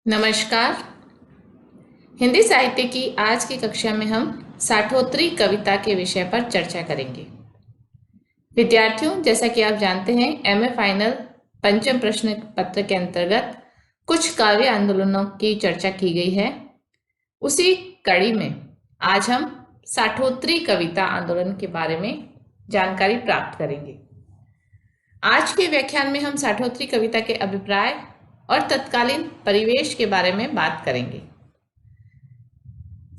नमस्कार। हिंदी साहित्य की आज की कक्षा में हम साठोत्तरी कविता के विषय पर चर्चा करेंगे। विद्यार्थियों, जैसा कि आप जानते हैं, एमए फाइनल पंचम प्रश्न पत्र के अंतर्गत कुछ काव्य आंदोलनों की चर्चा की गई है। उसी कड़ी में आज हम साठोत्तरी कविता आंदोलन के बारे में जानकारी प्राप्त करेंगे। आज के व्याख्यान में हम साठोत्तरी कविता के अभिप्राय और तत्कालीन परिवेश के बारे में बात करेंगे।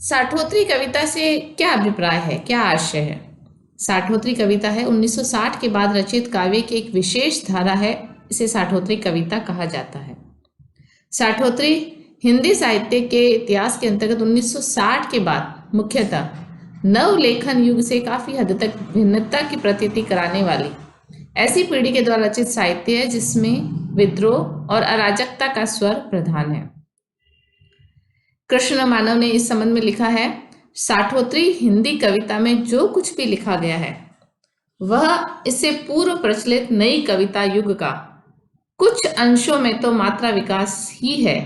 साठोत्तरी कविता से क्या अभिप्राय है, क्या आशय है? साठोत्तरी कविता है 1960 के बाद रचित काव्य की एक विशेष धारा है। इसे साठोत्तरी कविता कहा जाता है। साठोत्तरी हिंदी साहित्य के इतिहास के अंतर्गत 1960 के बाद मुख्यतः नवलेखन युग से काफी हद तक भिन्नता की प्रतीति कराने वाली ऐसी पीढ़ी के द्वारा रचित साहित्य है जिसमें विद्रोह और अराजकता का स्वर प्रधान है। कृष्ण मानव ने इस संबंध में लिखा है, साठोत्तरी हिंदी कविता में जो कुछ भी लिखा गया है वह इससे पूर्व प्रचलित नई कविता युग का कुछ अंशों में तो मात्रा विकास ही है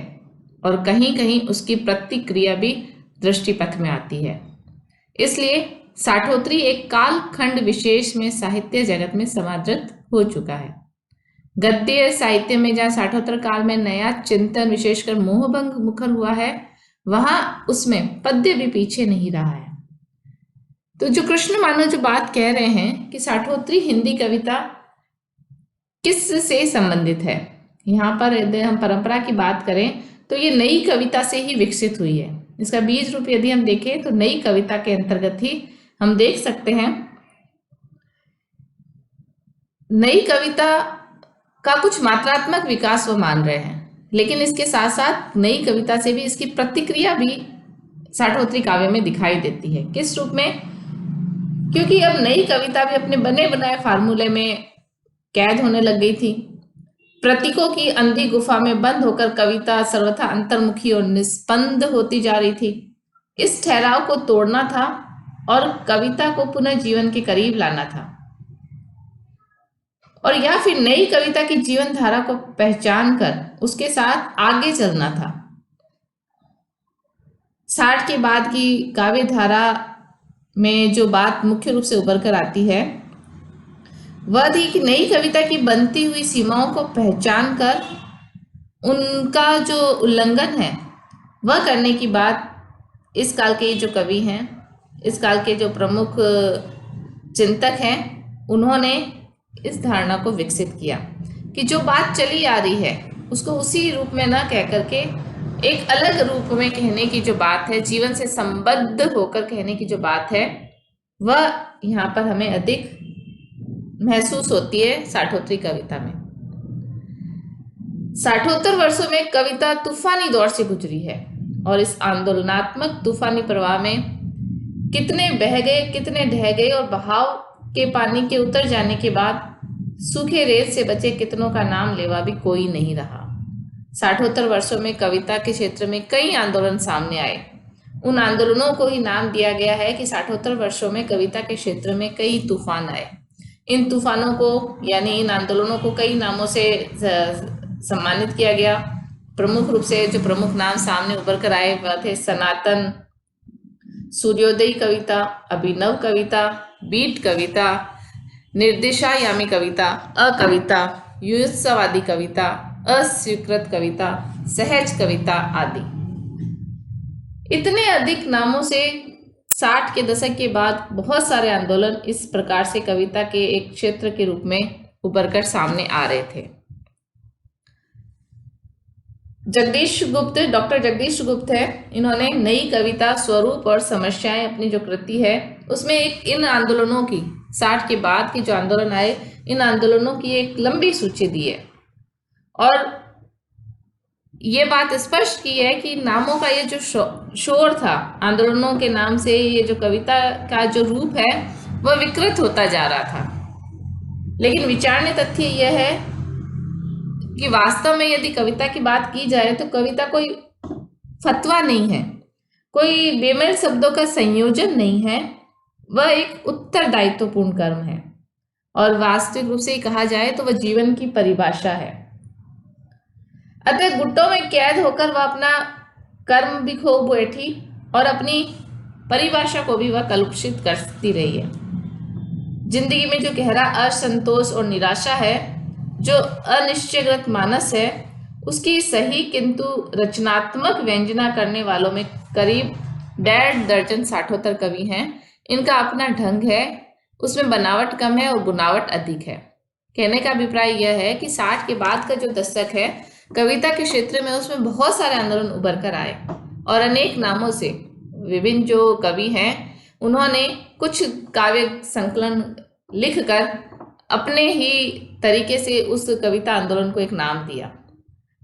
और कहीं कहीं उसकी प्रतिक्रिया भी दृष्टिपथ में आती है। इसलिए साठोत्तरी एक कालखंड विशेष में साहित्य जगत में समादृत हो चुका है। गद्य साहित्य में जहाँ साठोत्तर काल में नया चिंतन विशेषकर मोहभंग मुखर हुआ है, वहां उसमें पद्य भी पीछे नहीं रहा है। तो जो कृष्ण मानव जो बात कह रहे हैं कि साठोत्तरी हिंदी कविता किस से संबंधित है, यहाँ पर यदि हम परंपरा की बात करें तो ये नई कविता से ही विकसित हुई है। इसका बीज रूप यदि हम देखें तो नई कविता के अंतर्गत ही हम देख सकते हैं। नई कविता का कुछ मात्रात्मक विकास वो मान रहे हैं, लेकिन इसके साथ साथ नई कविता से भी इसकी प्रतिक्रिया भी साठोत्तरी काव्य में दिखाई देती है। किस रूप में? क्योंकि अब नई कविता भी अपने बने बनाए फार्मूले में कैद होने लग गई थी। प्रतीकों की अंधी गुफा में बंद होकर कविता सर्वथा अंतर्मुखी और निस्पंद होती जा रही थी। इस ठहराव को तोड़ना था और कविता को पुनः जीवन के करीब लाना था, और या फिर नई कविता की जीवन धारा को पहचान कर उसके साथ आगे चलना था। 60 के बाद की काव्य धारा में जो बात मुख्य रूप से उभर कर आती है वह थी कि नई कविता की बनती हुई सीमाओं को पहचान कर उनका जो उल्लंघन है वह करने की बात इस काल के जो कवि हैं, इस काल के जो प्रमुख चिंतक हैं, उन्होंने इस धारणा को विकसित किया कि जो बात चली आ रही है उसको उसी रूप में ना कह करके एक अलग रूप में कहने की जो बात है, जीवन से संबद्ध होकर कहने की जो बात है, वह यहाँ पर हमें अधिक महसूस होती है साठोत्तरी कविता में। साठोत्तर वर्षों में कविता तूफानी दौर से गुजरी है और इस आंदोलनात्मक तूफानी प्रवाह में कितने बह गए, कितने ढह गए, और बहाव के पानी के उतर जाने के बाद सूखे रेत से बचे कितनों का नाम लेवा भी कोई नहीं रहा। साठोत्तर वर्षों में कविता के क्षेत्र में कई आंदोलन सामने आए। उन आंदोलनों को ही नाम दिया गया है कि साठोत्तर वर्षों में कविता के क्षेत्र में कई तूफान आए। इन तूफानों को यानी इन आंदोलनों को कई नामों से सम्मानित किया गया। प्रमुख रूप से जो प्रमुख नाम सामने उभर कर आए वह थे सनातन, सूर्योदयी कविता, अभिनव कविता, बीट कविता, निर्देशायामी कविता, अकविता, युत्सवादी कविता, अस्वीकृत कविता, सहज कविता आदि। इतने अधिक नामों से 60 के दशक के बाद बहुत सारे आंदोलन इस प्रकार से कविता के एक क्षेत्र के रूप में उभर कर सामने आ रहे थे। डॉक्टर जगदीश गुप्त है, इन्होंने नई कविता स्वरूप और समस्याएं अपनी जो कृति है उसमें एक इन आंदोलनों की 60 के बाद की जो आंदोलन आए, इन आंदोलनों की एक लंबी सूची दी है और ये बात स्पष्ट की है कि नामों का ये जो शोर था, आंदोलनों के नाम से ये जो कविता का जो रूप है वह विकृत होता जा रहा था। लेकिन विचारणीय तथ्य यह है कि वास्तव में यदि कविता की बात की जाए तो कविता कोई फतवा नहीं है, कोई बेमेल शब्दों का संयोजन नहीं है, वह एक उत्तरदायित्वपूर्ण कर्म है और वास्तविक रूप से कहा जाए तो वह जीवन की परिभाषा है। अतः गुट्टों में कैद होकर वह अपना कर्म भी खो बैठी और अपनी परिभाषा को भी वह कलुषित करती रही है। जिंदगी में जो गहरा असंतोष और निराशा है, जो अनिश्चयग्रत मानस है, उसकी सही किंतु रचनात्मक व्यंजना करने वालों में करीब 1.5 दर्जन साठोत्तर कवि हैं। इनका अपना ढंग है, उसमें बनावट कम है और बुनावट अधिक है। कहने का अभिप्राय यह है कि 60 के बाद का जो दशक है कविता के क्षेत्र में, उसमें बहुत सारे आंदोलन उभर कर आए और अनेक नामों से विभिन्न जो कवि हैं उन्होंने कुछ काव्य संकलन लिखकर अपने ही तरीके से उस कविता आंदोलन को एक नाम दिया।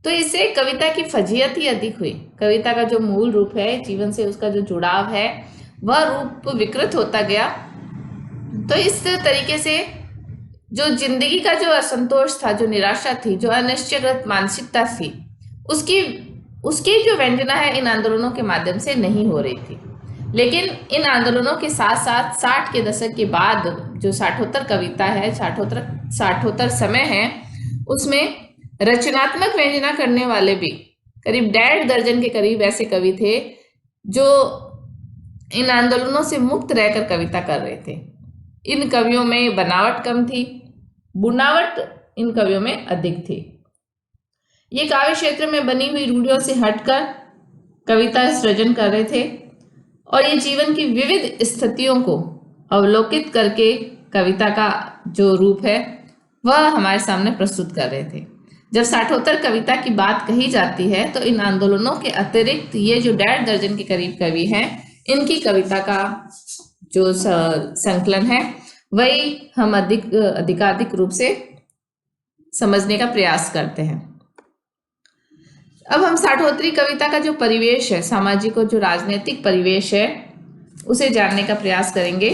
तो इससे कविता की फजीयत ही अधिक हुई। कविता का जो मूल रूप है, जीवन से उसका जो जुड़ाव है, वह रूप विकृत होता गया। तो इस तरीके से जो जिंदगी का जो असंतोष था, जो निराशा थी, जो अनिश्चयग्रत मानसिकता थी, उसकी जो व्यंजना है इन आंदोलनों के माध्यम से नहीं हो रही थी। लेकिन इन आंदोलनों के साथ साथ 60 के दशक के बाद जो साठोत्तर कविता है, साठोत्तर समय है, उसमें रचनात्मक व्यंजना करने वाले भी करीब 1.5 दर्जन के करीब ऐसे कवि थे जो इन आंदोलनों से मुक्त रहकर कविता कर रहे थे। इन कवियों में बनावट कम थी, बुनावट इन कवियों में अधिक थी। ये काव्य क्षेत्र में बनी हुई रूढ़ियों से हटकर कविता सृजन कर रहे थे और ये जीवन की विविध स्थितियों को अवलोकित करके कविता का जो रूप है वह हमारे सामने प्रस्तुत कर रहे थे। जब साठोत्तर कविता की बात कही जाती है तो इन आंदोलनों के अतिरिक्त ये जो 1.5 दर्जन के करीब कवि हैं, इनकी कविता का जो संकलन है वही हम अधिकाधिक रूप से समझने का प्रयास करते हैं। अब हम साठोत्तरी कविता का जो परिवेश है, सामाजिक और जो राजनीतिक परिवेश है, उसे जानने का प्रयास करेंगे।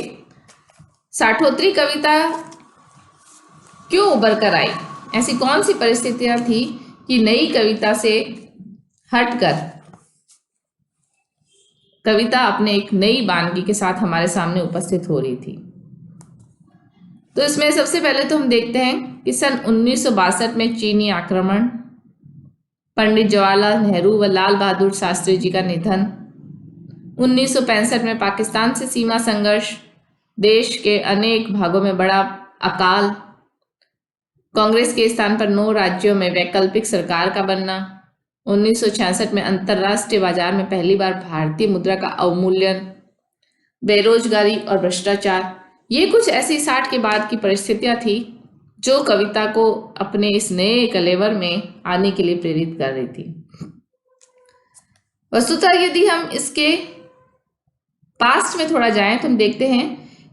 साठोत्तरी कविता क्यों उभर कर आई? ऐसी कौन सी परिस्थितियां थी कि नई कविता से हटकर कविता अपने एक नई वानगी के साथ हमारे सामने उपस्थित हो रही थी? तो इसमें सबसे पहले तो हम देखते हैं कि सन 1962 में चीनी आक्रमण, पंडित जवाहरलाल नेहरू व लाल बहादुर शास्त्री जी का निधन, 1965 में पाकिस्तान से सीमा संघर्ष, देश के अनेक भागों में बड़ा अकाल, कांग्रेस के स्थान पर 9 राज्यों में वैकल्पिक सरकार का बनना, 1966 में अंतर्राष्ट्रीय बाजार में पहली बार भारतीय मुद्रा का अवमूल्यन, बेरोजगारी और भ्रष्टाचार, ये कुछ ऐसी 60 के बाद की परिस्थितियां थी जो कविता को अपने इस नए कलेवर में आने के लिए प्रेरित कर रही थी। वस्तुतः यदि हम इसके पास्ट में थोड़ा जाएं तो हम देखते हैं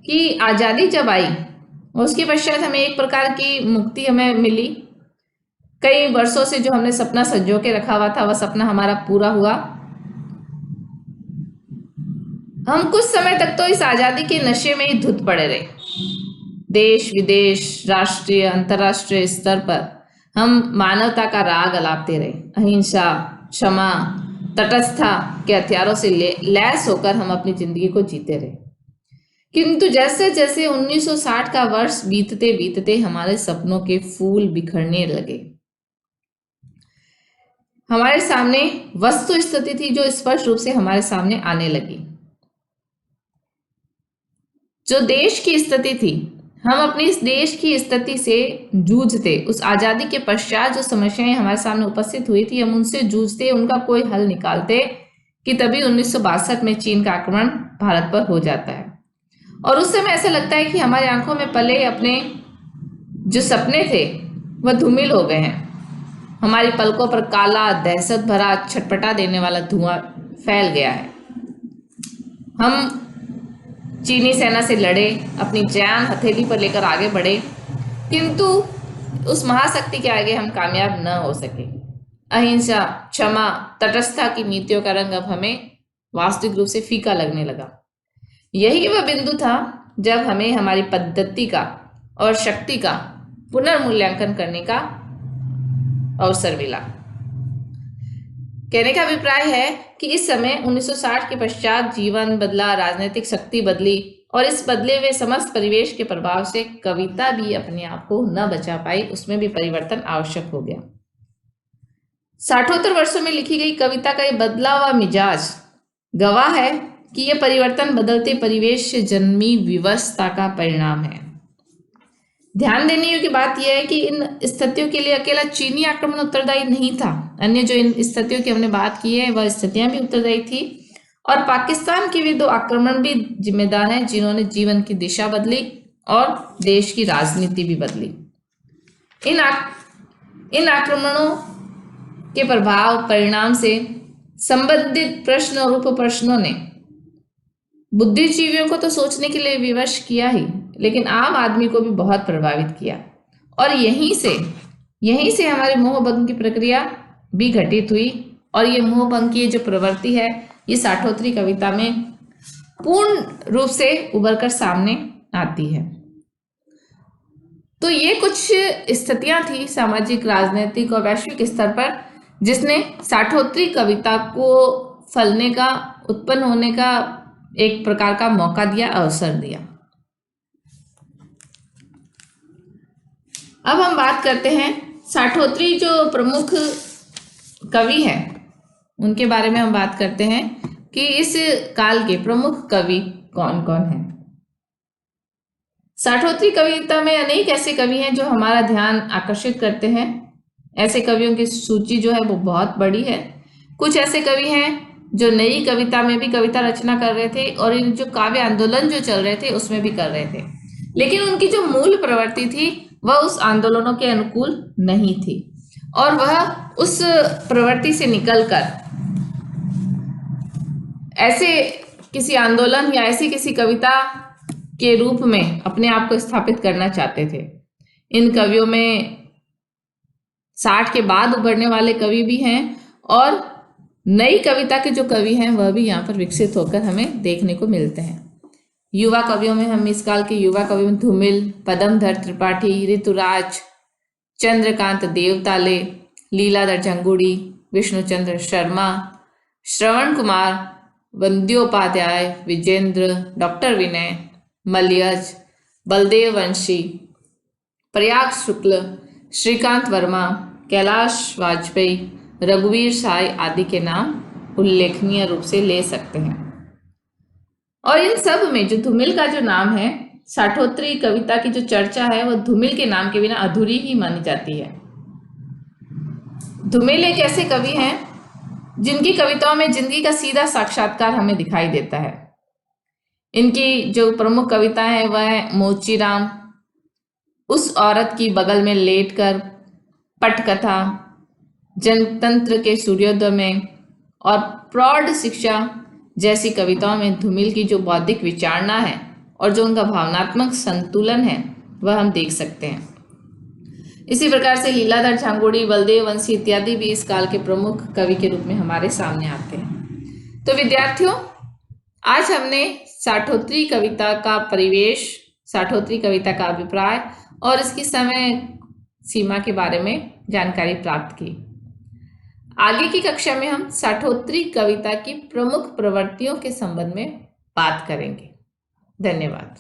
कि आज़ादी जब आई उसके पश्चात हमें एक प्रकार की मुक्ति हमें मिली। कई वर्षों से जो हमने सपना संजो के रखा हुआ था वह सपना हमारा पूरा हुआ। हम कुछ समय तक तो इस आज़ादी के नशे में ही धुत पड़े रहे। देश विदेश, राष्ट्रीय अंतर्राष्ट्रीय स्तर पर हम मानवता का राग अलापते रहे। अहिंसा, क्षमा, तटस्थता के हथियारों से लैस होकर हम अपनी जिंदगी को जीते रहे। किंतु जैसे जैसे 1960 का वर्ष बीतते बीतते हमारे सपनों के फूल बिखरने लगे। हमारे सामने वस्तु स्थिति थी जो स्पष्ट रूप से हमारे सामने आने लगी। जो देश की स्थिति थी, हम अपनी इस देश की स्थिति से जूझते। उस आज़ादी के पश्चात जो समस्याएं हमारे सामने उपस्थित हुई थी, हम उनसे जूझते, उनका कोई हल निकालते कि तभी 1962 में चीन का आक्रमण भारत पर हो जाता है। और उस समय ऐसा लगता है कि हमारी आंखों में पले अपने जो सपने थे वह धूमिल हो गए हैं। हमारी पलकों पर काला, दहशत भरा, छटपटा देने वाला धुआं फैल गया है। हम चीनी सेना से लड़े, अपनी जान हथेली पर लेकर आगे बढ़े, किंतु उस महाशक्ति के आगे हम कामयाब न हो सके। अहिंसा, क्षमा, तटस्थता की नीतियों का रंग अब हमें वास्तविक रूप से फीका लगने लगा। यही वह बिंदु था जब हमें हमारी पद्धति का और शक्ति का पुनर्मूल्यांकन करने का अवसर मिला। कहने का अभिप्राय है कि इस समय 1960 के पश्चात जीवन बदला, राजनीतिक शक्ति बदली और इस बदले हुए समस्त परिवेश के प्रभाव से कविता भी अपने आप को न बचा पाई, उसमें भी परिवर्तन आवश्यक हो गया। साठोत्तर वर्षों में लिखी गई कविता का ये बदला हुआ मिजाज गवाह है कि यह परिवर्तन बदलते परिवेश से जन्मी विवशता का परिणाम है। ध्यान देने योग्य बात यह है कि इन स्थितियों के लिए अकेला चीनी आक्रमण उत्तरदायी नहीं था। अन्य जो इन स्थितियों की हमने बात की है वह स्थितियां भी उत्तरदायी थी और पाकिस्तान के भी 2 आक्रमण भी जिम्मेदार हैं जिन्होंने जीवन की दिशा बदली और देश की राजनीति भी बदली। इन आक्रमणों के प्रभाव परिणाम से संबंधित प्रश्न और उप प्रश्नों ने बुद्धिजीवियों को तो सोचने के लिए विवश किया ही, लेकिन आम आदमी को भी बहुत प्रभावित किया और यहीं से हमारे मोहभंग की प्रक्रिया भी घटित हुई। और ये मोहभंग की जो प्रवृत्ति है ये साठोत्तरी कविता में पूर्ण रूप से उभर कर सामने आती है। तो ये कुछ स्थितियां थी सामाजिक, राजनीतिक और वैश्विक स्तर पर जिसने साठोत्तरी कविता को फलने का, उत्पन्न होने का एक प्रकार का मौका दिया, अवसर दिया। अब हम बात करते हैं साठोत्तरी जो प्रमुख कवि हैं उनके बारे में हम बात करते हैं कि इस काल के प्रमुख कवि कौन कौन हैं। साठोत्तरी कविता में अनेक ऐसे कवि हैं जो हमारा ध्यान आकर्षित करते हैं। ऐसे कवियों की सूची जो है वो बहुत बड़ी है। कुछ ऐसे कवि हैं जो नई कविता में भी कविता रचना कर रहे थे और इन जो काव्य आंदोलन जो चल रहे थे उसमें भी कर रहे थे, लेकिन उनकी जो मूल प्रवृत्ति थी वह उस आंदोलनों के अनुकूल नहीं थी और वह उस प्रवृत्ति से निकलकर ऐसे किसी आंदोलन या ऐसी किसी कविता के रूप में अपने आप को स्थापित करना चाहते थे। इन कवियों में 60 के बाद उभरने वाले कवि भी हैं और नई कविता के जो कवि हैं वह भी यहाँ पर विकसित होकर हमें देखने को मिलते हैं। युवा कवियों में हम इस काल के युवा कवियों में धूमिल, पदमधर त्रिपाठी, ऋतुराज, चंद्रकांत देवताले, लीलाधर झंगुड़ी, विष्णुचंद्र शर्मा, श्रवण कुमार, वंद्योपाध्याय, विजेंद्र, डॉक्टर विनय, मलयज, बलदेव वंशी, प्रयाग शुक्ल, श्रीकांत वर्मा, कैलाश वाजपेयी, रघुवीर साय आदि के नाम उल्लेखनीय रूप से ले सकते हैं। और इन सब में जो धूमिल का जो नाम है, साठोत्तरी कविता की जो चर्चा है वह धूमिल के नाम के बिना अधूरी ही मानी जाती है। धूमिल एक ऐसे कवि हैं जिनकी कविताओं में जिंदगी का सीधा साक्षात्कार हमें दिखाई देता है। इनकी जो प्रमुख कविता है वह है मोचीराम, उस औरत की बगल में लेटकर, पटकथा, जनतंत्र के सूर्योदय में और प्रौढ़ शिक्षा जैसी कविताओं में धूमिल की जो बौद्धिक विचारणा है और जो उनका भावनात्मक संतुलन है वह हम देख सकते हैं। इसी प्रकार से लीलाधर झांगुड़ी, बलदेव वंशी इत्यादि भी इस काल के प्रमुख कवि के रूप में हमारे सामने आते हैं। तो विद्यार्थियों, आज हमने साठोत्तरी कविता का परिवेश, साठोत्तरी कविता का अभिप्राय और इसकी समय सीमा के बारे में जानकारी प्राप्त की। आगे की कक्षा में हम साठोत्तरी कविता की प्रमुख प्रवृत्तियों के संबंध में बात करेंगे। धन्यवाद।